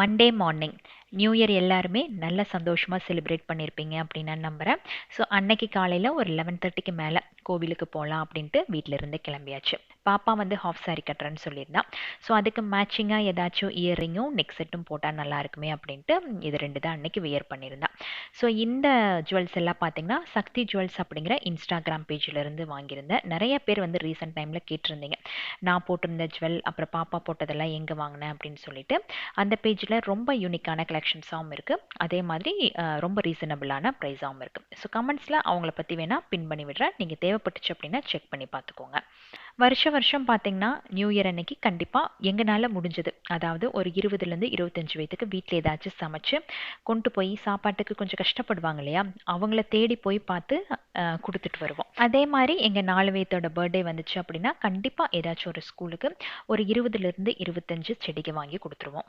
Monday morning new year எல்லாருமே நல்ல சந்தோஷமாக செலிப்ரேட் பண்ணியிருப்பீங்க அப்படின்னு நான் நம்புகிறேன். ஸோ அன்னைக்கு காலையில் ஒரு 11:30க்கு மேலே கோவிலுக்கு போகலாம் அப்படின்ட்டு வீட்டில இருந்து கிளம்பியாச்சு. பாப்பா வந்து ஹாஃப் சாரி கட்டுறேன்னு சொல்லியிருந்தான். ஸோ அதுக்கு மேட்சிங்காக ஏதாச்சும் இயரிங்கும் நெக் செட்டும் போட்டால் நல்லா இருக்குமே அப்படின்ட்டு இது ரெண்டு தான் அன்னைக்கு வியர் பண்ணியிருந்தான். ஸோ இந்த ஜுவல்ஸ் எல்லாம் பார்த்தீங்கன்னா சக்தி ஜுவல்ஸ் அப்படிங்கிற இன்ஸ்டாகிராம் பேஜில் இருந்து வாங்கியிருந்தேன். நிறைய பேர் வந்து ரீசெண்ட் டைமில் கேட்டிருந்தீங்க, நான் போட்டிருந்த ஜுவல் அப்புறம் பாப்பா போட்டதெல்லாம் எங்கே வாங்கினேன் அப்படின்னு சொல்லிட்டு. அந்த பேஜில் ரொம்ப யூனிக்கான கலெக்ஷன்ஸாகவும் இருக்குது, அதே மாதிரி ரொம்ப ரீசனபிளான ப்ரைஸாகவும் இருக்குது. ஸோ கமெண்ட்ஸில் அவங்கள பற்றி வேணால் பின் பண்ணி விடுறேன், நீங்கள் தேவைப்பட்டுச்சு அப்படின்னா செக் பண்ணி பார்த்துக்கோங்க. வருஷம் பார்த்தீங்கன்னா நியூ இயர் அன்னைக்கு கண்டிப்பாக எங்களால் முடிஞ்சது, அதாவது ஒரு 20லேருந்து 25 வயதுக்கு வீட்டில் ஏதாச்சும் சமைச்சு கொண்டு போய் சாப்பாட்டுக்கு கொஞ்சம் கஷ்டப்படுவாங்க இல்லையா, அவங்கள தேடி போய் பார்த்து கொடுத்துட்டு வருவோம். அதே மாதிரி எங்கள் 4 வயதோட பர்த்டே வந்துச்சு அப்படின்னா கண்டிப்பாக ஏதாச்சும் ஒரு ஸ்கூலுக்கு ஒரு 20லேருந்து 25 செடிகள் வாங்கி கொடுத்துருவோம்.